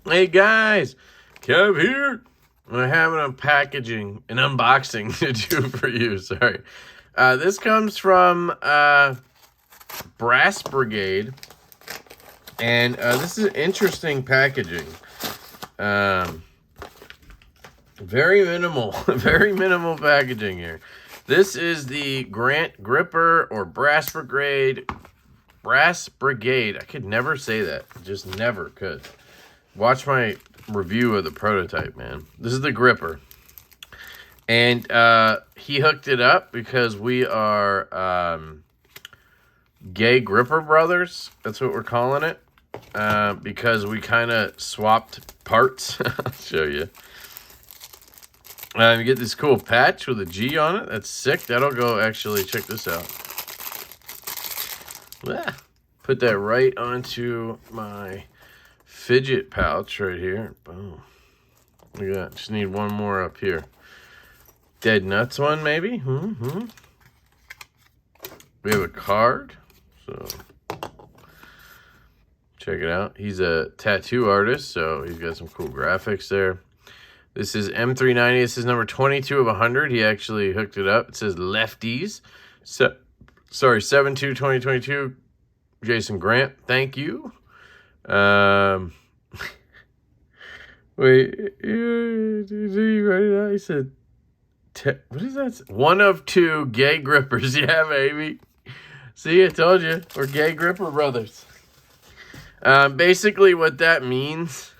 Hey guys, Kev here. I have an unboxing to do for you. Sorry. This comes from Brass Brigade, and this is interesting packaging. Very minimal, very minimal packaging here. This is the Grant Gripper or Brass Brigade. Brass Brigade. I could never say that. Just never could. Watch my review of the prototype, man. This is the gripper. And he hooked it up because we are gay gripper brothers. That's what we're calling it. Because we kind of swapped parts. I'll show you. You get this cool patch with a G on it. That's sick. That'll go, actually, check this out. Put that right onto my fidget pouch right here. Boom. Look at that. Just need one more up here. Dead Nuts one, maybe? We have a card. So, check it out. He's a tattoo artist, so he's got some cool graphics there. This is M390. This is number 22 of 100. He actually hooked it up. It says Lefties. So, sorry, 7/2/2022. Jason Grant, thank you. Wait, did you write it out? He said, what is that? One of two gay grippers. Yeah, baby. See, I told you. We're gay gripper brothers. Basically, what that means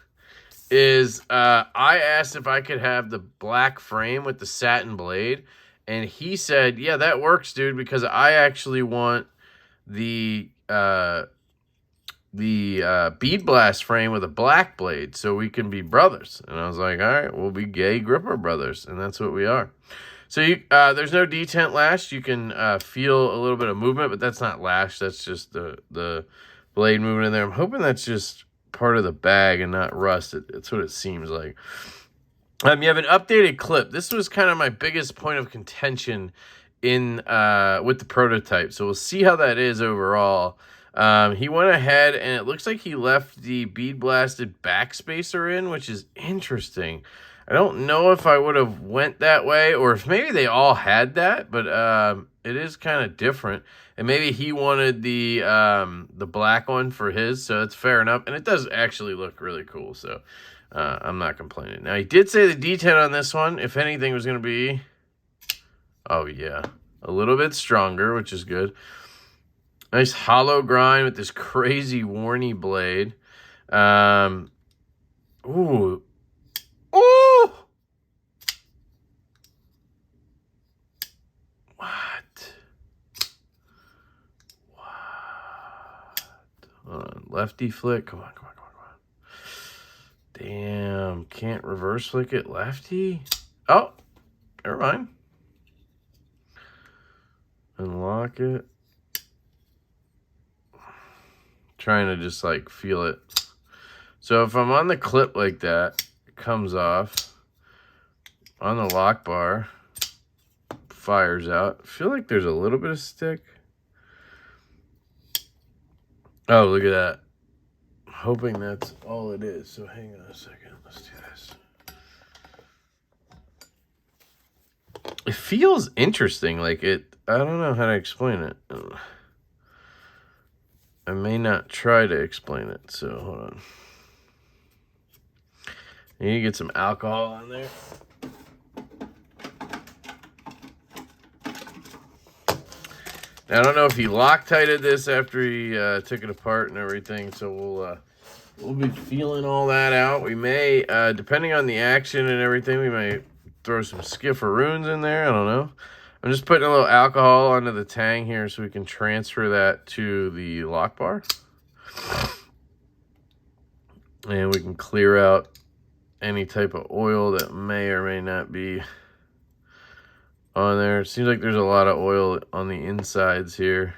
is I asked if I could have the black frame with the satin blade, and he said, yeah, that works, dude, because I actually want the bead blast frame with a black blade so we can be brothers. And I was like, all right, we'll be gay gripper brothers, and that's what we are. So you there's no detent lash. You can feel a little bit of movement, but that's not lash. That's just the blade moving in there. I'm hoping that's just part of the bag and not rust. It's what it seems like. You have an updated clip. This was kind of my biggest point of contention in with the prototype. So we'll see how that is overall. He went ahead and it looks like he left the bead blasted backspacer in, which is interesting. I don't know if I would have went that way or if maybe they all had that, but it is kind of different. And maybe he wanted the black one for his, so it's fair enough. And it does actually look really cool, so I'm not complaining. Now, he did say the detent on this one, if anything, was going to be, oh yeah, a little bit stronger, which is good. Nice hollow grind with this crazy warny blade. Ooh. Ooh! What? Hold on. Lefty flick. Come on. Damn. Can't reverse flick it lefty? Oh. Never mind. Unlock it. Trying to just like feel it. So if I'm on the clip like that, it comes off. On the lock bar, fires out. I feel like there's a little bit of stick. Oh, look at that. I'm hoping that's all it is. So hang on a second. Let's do this. It feels interesting. Like it, I don't know how to explain it. I may not try to explain it. So hold on. You need to get some alcohol on there. Now, I don't know if he Loctited this after he took it apart and everything, so we'll be feeling all that out. We may, depending on the action and everything, we may throw some skifferoons in there. I don't know. I'm just putting a little alcohol onto the tang here so we can transfer that to the lock bar. And we can clear out any type of oil that may or may not be on there. It seems like there's a lot of oil on the insides here.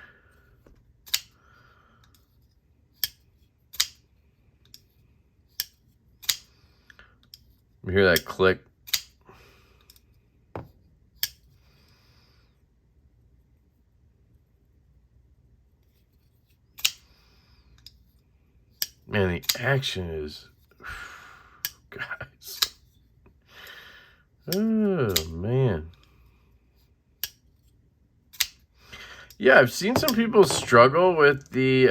You hear that click? Man, the action is guys. Oh, man. Yeah, I've seen some people struggle with the,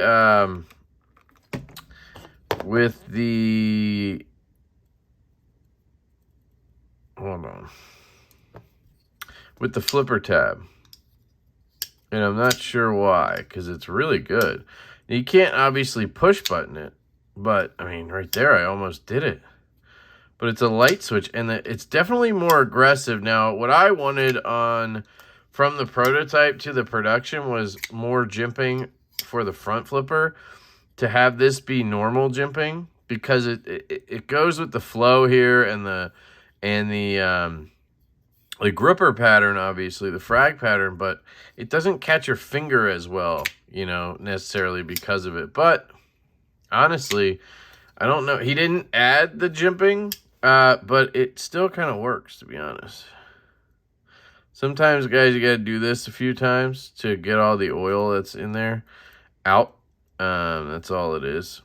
hold on, with the flipper tab. And I'm not sure why, because it's really good. You can't obviously push button it, but, I mean, right there, I almost did it. But it's a light switch, and it's definitely more aggressive. Now, what I wanted from the prototype to the production was more jimping for the front flipper, to have this be normal jimping, because it goes with the flow here and the gripper pattern, obviously, the frag pattern, but it doesn't catch your finger as well, you know, necessarily because of it. But honestly, I don't know. He didn't add the jimping, but it still kind of works, to be honest. Sometimes, guys, you got to do this a few times to get all the oil that's in there out. That's all it is.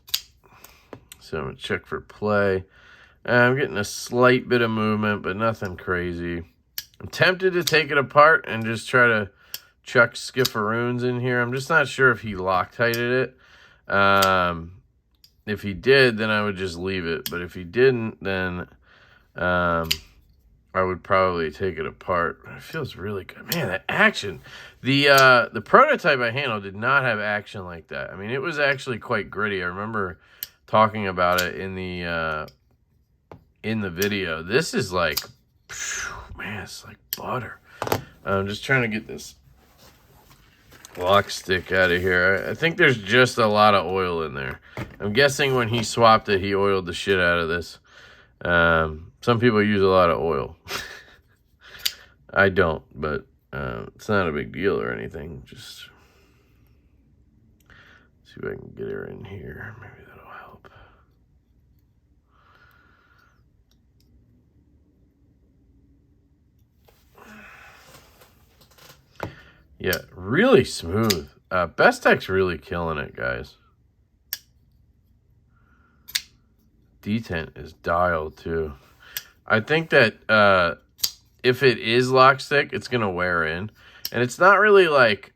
So I'm going to check for play. I'm getting a slight bit of movement, but nothing crazy. I'm tempted to take it apart and just try to chuck skifferoons in here. I'm just not sure if he Loctited it. If he did, then I would just leave it. But if he didn't, then I would probably take it apart. It feels really good. Man, that action. The prototype I handled did not have action like that. I mean, it was actually quite gritty. I remember talking about it in the video. This is like, man, it's like butter. I'm just trying to get this lock stick out of here. I think there's just a lot of oil in there. I'm guessing when he swapped it, he oiled the shit out of this. Some people use a lot of oil. I don't, but it's not a big deal or anything. Just see if I can get her in here. Maybe that'll help. Yeah, really smooth. Bestech's really killing it, guys. Detent is dialed too. I think that if it is lock stick, it's going to wear in. And it's not really like,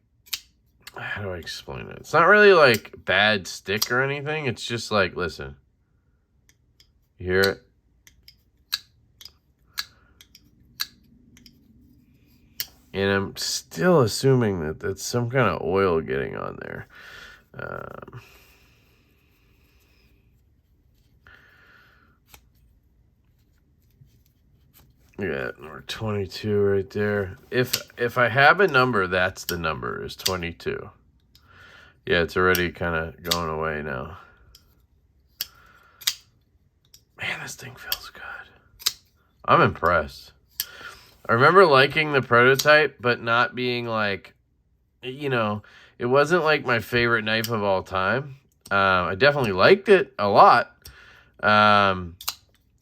how do I explain it? It's not really like bad stick or anything. It's just like, listen. You hear it? And I'm still assuming that that's some kind of oil getting on there. Yeah, number 22 right there. If I have a number, that's the number, is 22. Yeah, it's already kind of going away now. Man, this thing feels good. I'm impressed. I remember liking the prototype, but not being like, you know, it wasn't like my favorite knife of all time. I definitely liked it a lot.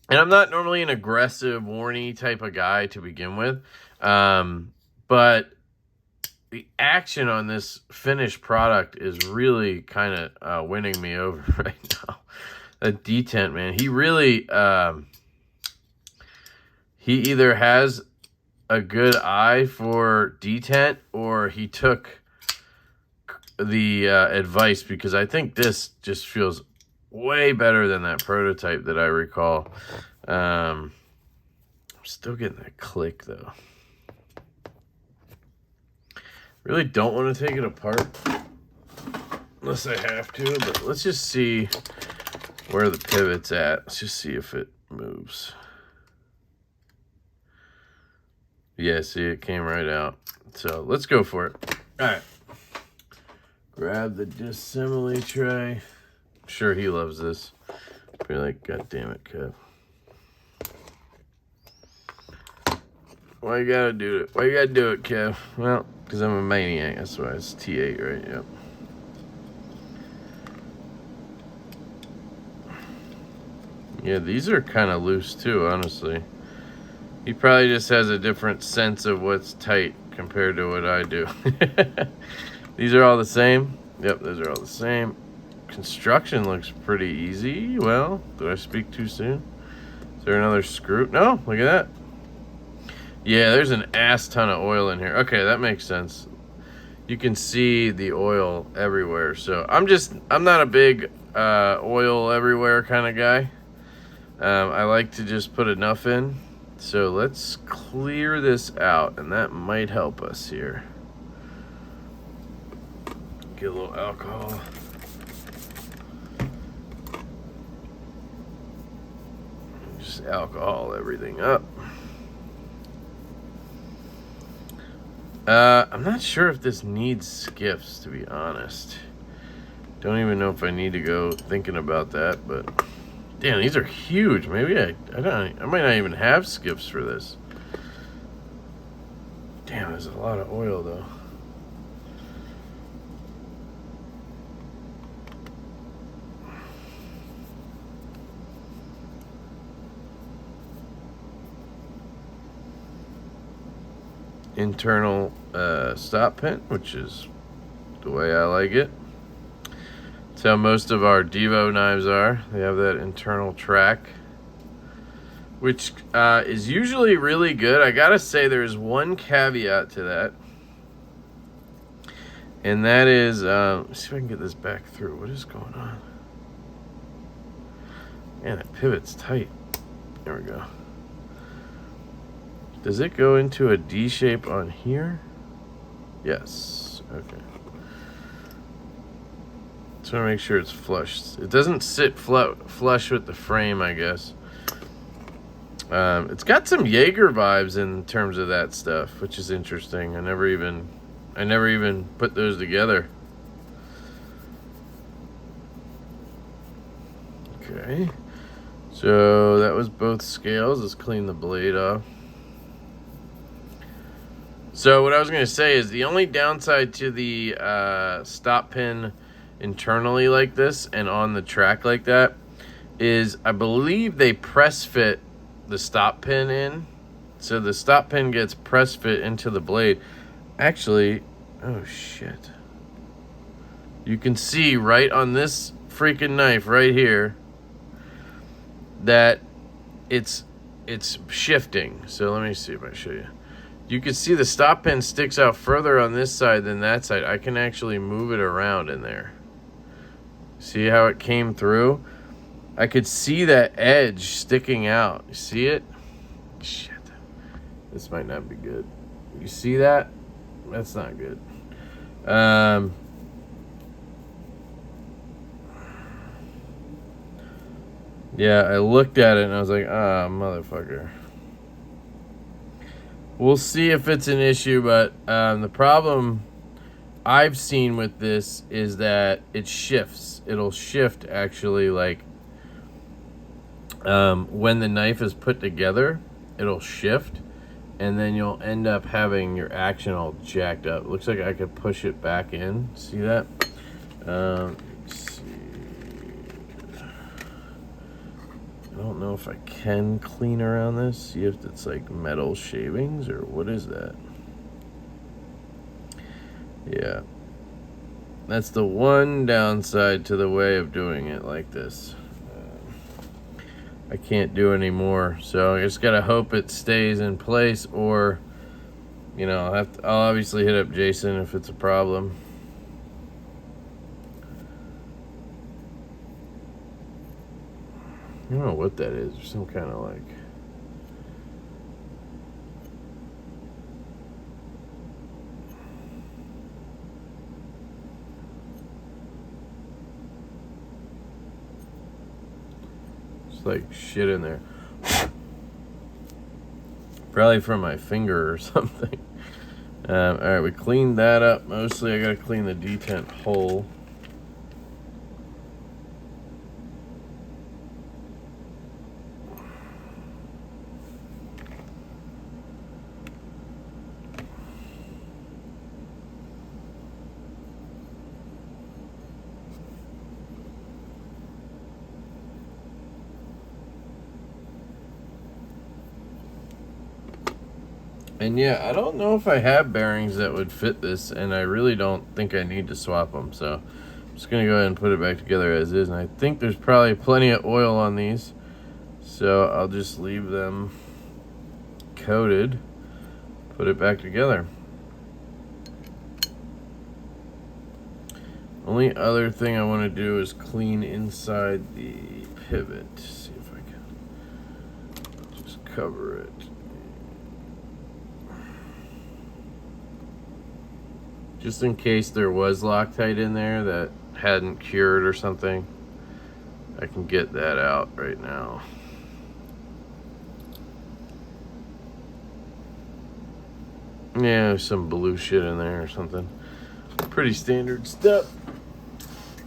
And I'm not normally an aggressive, warny type of guy to begin with. But the action on this finished product is really kind of winning me over right now. That Detent, man, he really, he either has a good eye for Detent or he took the advice, because I think this just feels way better than that prototype that I recall. I'm still getting that click though. Really don't want to take it apart unless I have to, but let's just see where the pivot's at. Let's just see if it moves. Yeah, see, it came right out. So let's go for it. All right. Grab the disassembly tray. I'm sure he loves this. Be like, God damn it, Kev. Why you gotta do it? Why you gotta do it, Kev? Well, because I'm a maniac. That's why it's T8, right? Yep. Yeah, these are kind of loose too, honestly. He probably just has a different sense of what's tight compared to what I do. These are all the same. Yep, those are all the same. Construction looks pretty easy. Well, did I speak too soon? Is there another screw? No, look at that. Yeah, there's an ass ton of oil in here. Okay, that makes sense. You can see the oil everywhere. So I'm not a big oil everywhere kind of guy. I like to just put enough in. So let's clear this out, and that might help us here. Get a little alcohol. Just alcohol everything up. I'm not sure if this needs skiffs, to be honest. Don't even know if I need to go thinking about that, but damn, these are huge. Maybe I might not even have skiffs for this. Damn, there's a lot of oil though. Internal stop pin, which is the way I like it. That's how most of our Devo knives are. They have that internal track, which is usually really good. I gotta say there's one caveat to that, and that is, let's see if I can get this back through. What is going on? Man, that pivot's tight. There we go. Does it go into a D shape on here? Yes. Okay. Just want to make sure it's flush. It doesn't sit flush with the frame, I guess. It's got some Jaeger vibes in terms of that stuff, which is interesting. I never even put those together. Okay. So that was both scales. Let's clean the blade off. So what I was going to say is the only downside to the stop pin internally like this and on the track like that is I believe they press fit the stop pin in. So the stop pin gets press fit into the blade. Actually, oh shit. You can see right on this freaking knife right here that it's shifting. So let me see if I show you. You can see the stop pin sticks out further on this side than that side. I can actually move it around in there. See how it came through? I could see that edge sticking out. You see it? Shit. This might not be good. You see that? That's not good. Yeah, I looked at it and I was like, ah, motherfucker. We'll see if it's an issue, but the problem I've seen with this is that it shifts. It'll shift actually, like when the knife is put together, it'll shift, and then you'll end up having your action all jacked up. Looks like I could push it back in. See that? Let's see. I don't know if I can clean around this. See if it's like metal shavings or what is that? Yeah. That's the one downside to the way of doing it like this. I can't do any more, so I just gotta hope it stays in place, or you know, I'll obviously hit up Jason if it's a problem. I don't know what that is. There's some kind of like it's like shit in there. Probably from my finger or something. All right, we cleaned that up mostly. I gotta clean the detent hole. And yeah, I don't know if I have bearings that would fit this, and I really don't think I need to swap them. So I'm just gonna go ahead and put it back together as is. And I think there's probably plenty of oil on these. So I'll just leave them coated, put it back together. Only other thing I want to do is clean inside the pivot. See if I can just cover it. Just in case there was Loctite in there that hadn't cured or something, I can get that out right now. Yeah, there's some blue shit in there or something. Pretty standard stuff.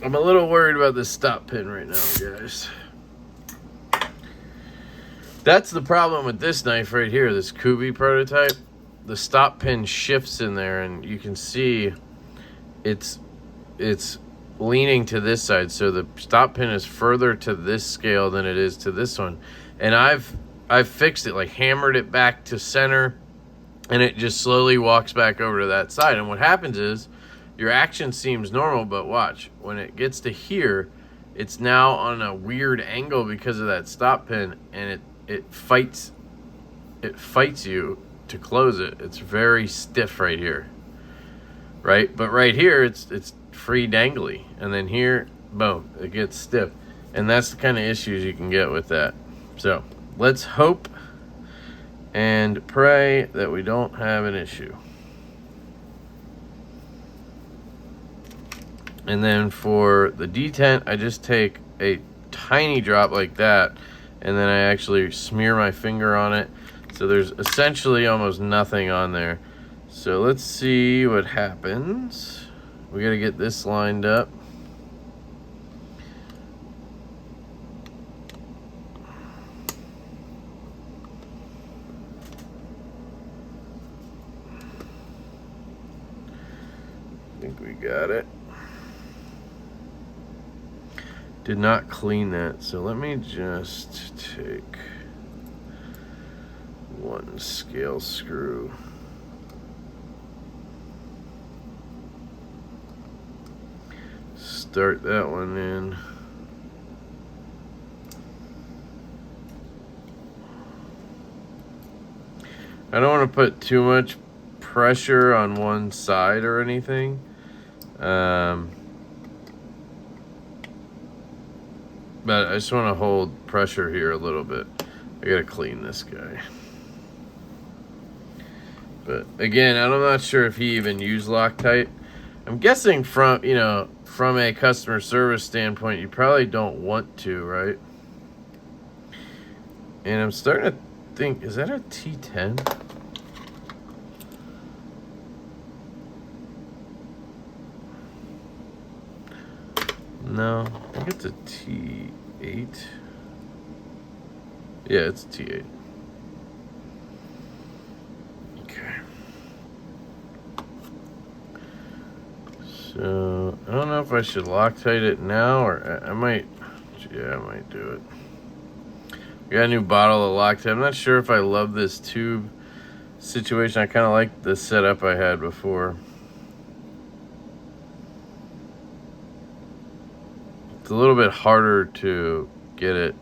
I'm a little worried about this stop pin right now, guys. That's the problem with this knife right here, this Kubi prototype. The stop pin shifts in there, and you can see it's leaning to this side. So the stop pin is further to this scale than it is to this one. And I've fixed it, like hammered it back to center, and it just slowly walks back over to that side. And what happens is your action seems normal, but watch, when it gets to here, it's now on a weird angle because of that stop pin, and it fights you to close it. It's very stiff right here, right? But right here, it's free dangly, and then here, boom, it gets stiff. And that's the kind of issues you can get with that. So let's hope and pray that we don't have an issue. And then for the detent, I just take a tiny drop like that, and then I actually smear my finger on it. So there's essentially almost nothing on there. So let's see what happens. We gotta get this lined up. I think we got it. Did not clean that, so let me just take one scale screw. Start that one in. I don't want to put too much pressure on one side or anything. But I just want to hold pressure here a little bit. I gotta clean this guy. But again, I'm not sure if he even used Loctite. I'm guessing from a customer service standpoint, you probably don't want to, right? And I'm starting to think, is that a T10? No, I think it's a T8. Yeah, it's a T8. Okay. So, I don't know if I should Loctite it now, or I might, yeah, I might do it. We got a new bottle of Loctite. I'm not sure if I love this tube situation. I kind of like the setup I had before. It's a little bit harder to get it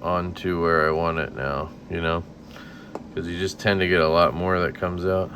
onto where I want it now, you know, because you just tend to get a lot more that comes out.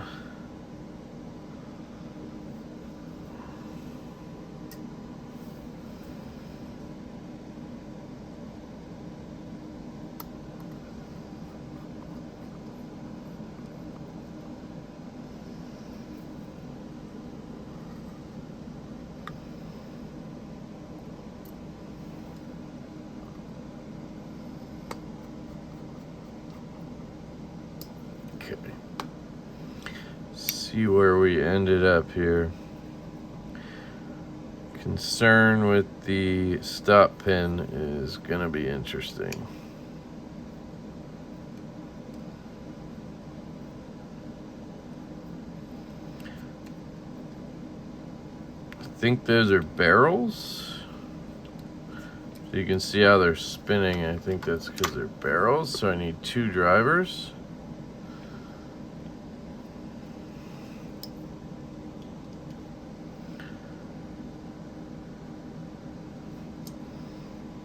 Okay. See where we ended up here. Concern with the stop pin is gonna be interesting. I think those are barrels. So you can see how they're spinning. I think that's because they're barrels, so I need 2 drivers.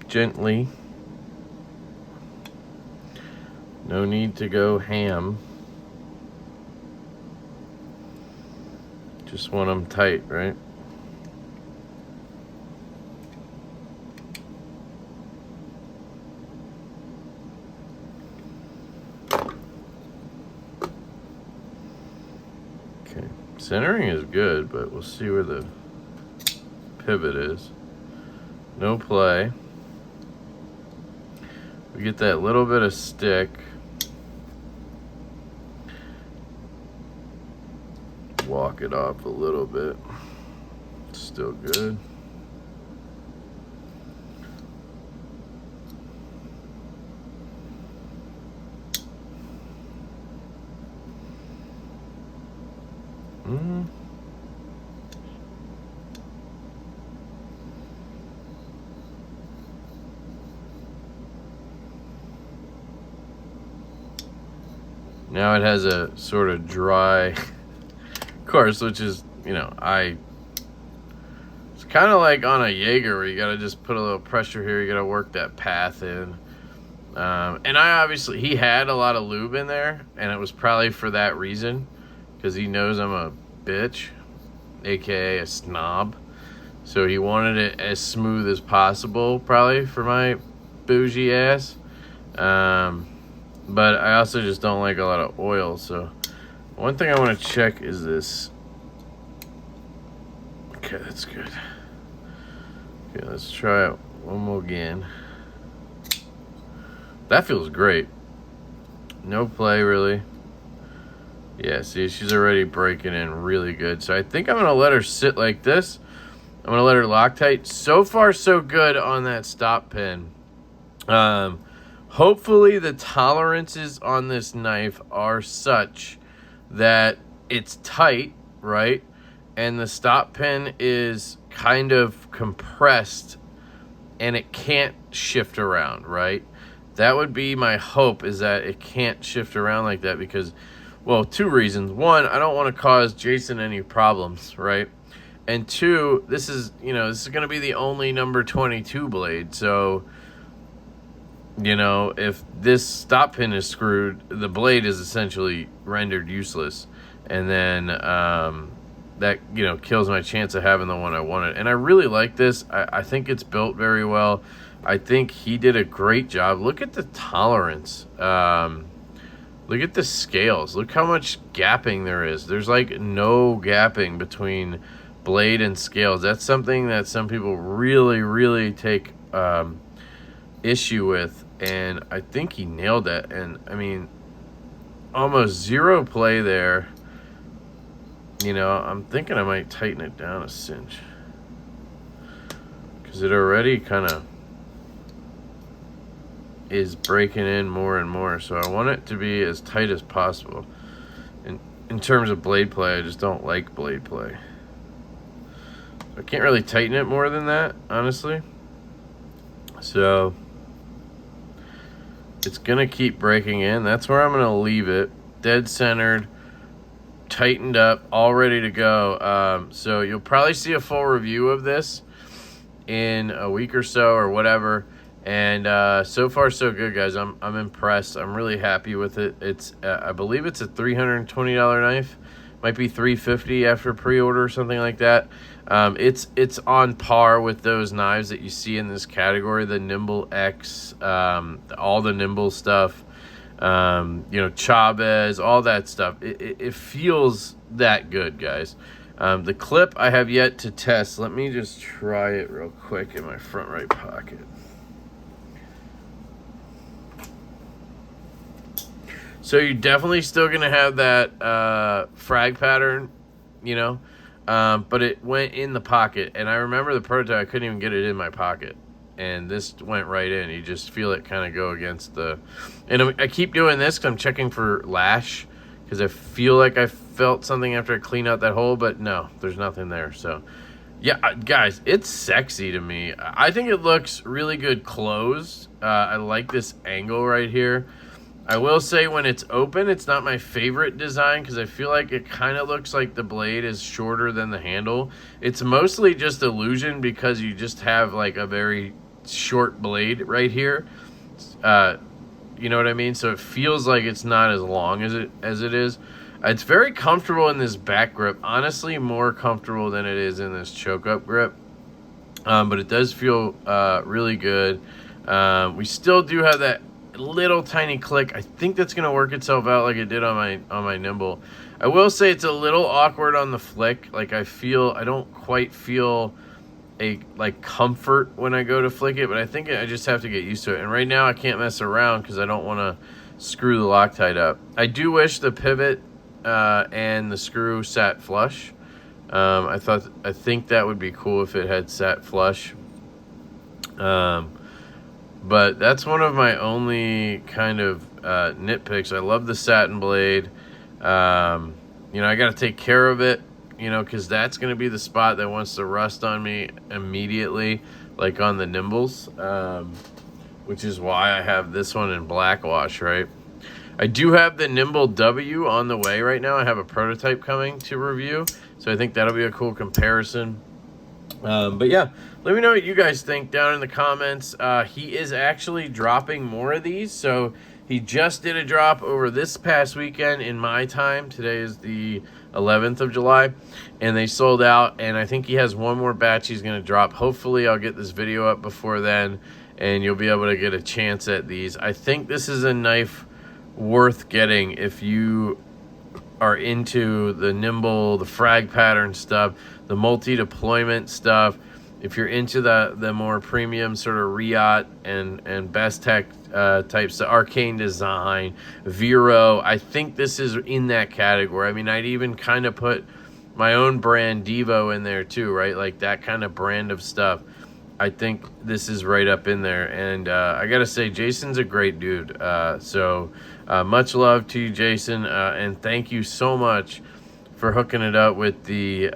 Gently. No need to go ham. Just want them tight, right? Okay, centering is good, but we'll see where the pivot is. No play. We get that little bit of stick. Walk it off a little bit. Still good. Now it has a sort of dry course, which is, you know, it's kind of like on a Jaeger where you got to just put a little pressure here. You got to work that path in. And he had a lot of lube in there, and it was probably for that reason, because he knows I'm a bitch, aka a snob. So he wanted it as smooth as possible, probably, for my bougie ass. But I also just don't like a lot of oil. So one thing I want to check is this. Okay, that's good. Okay, let's try it one more again. That feels great. No play, really. Yeah, see, she's already breaking in really good. So I think I'm going to let her sit like this. I'm going to let her Loctite. So far, so good on that stop pin. Hopefully the tolerances on this knife are such that it's tight, right? And the stop pin is kind of compressed and it can't shift around, right? That would be my hope, is that it can't shift around like that, because, well, two reasons. One, I don't want to cause Jason any problems, right? And two, this is going to be the only number 22 blade. So, you know, if this stop pin is screwed, the blade is essentially rendered useless. And then that, you know, kills my chance of having the one I wanted. And I really like this. I think it's built very well. I think he did a great job. Look at the tolerance. Look at the scales. Look how much gapping there is. There's like no gapping between blade and scales. That's something that some people really, really take issue with. And I think he nailed that. And I mean, almost zero play there. You know, I'm thinking I might tighten it down a cinch, because it already kind of is breaking in more and more. So I want it to be as tight as possible. In terms of blade play, I just don't like blade play. I can't really tighten it more than that, honestly. So it's gonna keep breaking in. That's where I'm gonna leave it. Dead centered, tightened up, all ready to go. So you'll probably see a full review of this in a week or so or whatever. And so far so good, guys. I'm impressed. I'm really happy with it. It's I believe it's a $320 knife. Might be $350 after pre-order or something like that. It's on par with those knives that you see in this category, the Nimble X, all the Nimble stuff, you know, Chavez, all that stuff. It feels that good, guys. The clip I have yet to test. Let me just try it real quick in my front right pocket. So you're definitely still going to have that frag pattern, you know, but it went in the pocket. And I remember the prototype, I couldn't even get it in my pocket. And this went right in. You just feel it kind of go against the... And I keep doing this because I'm checking for lash, because I feel like I felt something after I cleaned out that hole, but no, there's nothing there. So, yeah, guys, it's sexy to me. I think it looks really good closed. I like this angle right here. I will say when it's open, it's not my favorite design, because I feel like it kind of looks like the blade is shorter than the handle. It's mostly just illusion, because you just have like a very short blade right here. You you know what I mean? So it feels like it's not as long as it is. It's very comfortable in this back grip. Honestly, more comfortable than it is in this choke up grip. But it does feel really good. We still do have that little tiny click. I think that's gonna work itself out like it did on my Nimble. I will say it's a little awkward on the flick. Like I don't quite feel a comfort when I go to flick it, but I think I just have to get used to it. And right now I can't mess around because I don't want to screw the Loctite up. I do wish the pivot and the screw sat flush. I think that would be cool if it had sat flush. But that's one of my only kind of nitpicks. I love the satin blade. You know, I got to take care of it, you know, because that's going to be the spot that wants to rust on me immediately, like on the Nimbles, which is why I have this one in black wash, right? I do have the Nimble W on the way right now. I have a prototype coming to review, so I think that'll be a cool comparison. But yeah, let me know what you guys think down in the comments. He is actually dropping more of these, so he just did a drop over this past weekend in my time. Today is the 11th of July, and they sold out, and I think he has one more batch he's going to drop. Hopefully I'll get this video up before then, and you'll be able to get a chance at these. I think this is a knife worth getting if you are into the Nimble, the Frag pattern stuff, the multi-deployment stuff. If you're into the more premium sort of Riot and Best Tech types, Arcane Design, Vero, I think this is in that category. I mean, I'd even kind of put my own brand Devo in there too, right? Like that kind of brand of stuff. I think this is right up in there. And I gotta say, Jason's a great dude. So much love to you, Jason, and thank you so much for hooking it up with the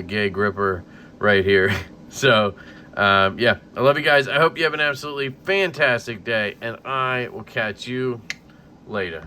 gay gripper right here. So yeah, I love you guys. I hope you have an absolutely fantastic day, and I will catch you later.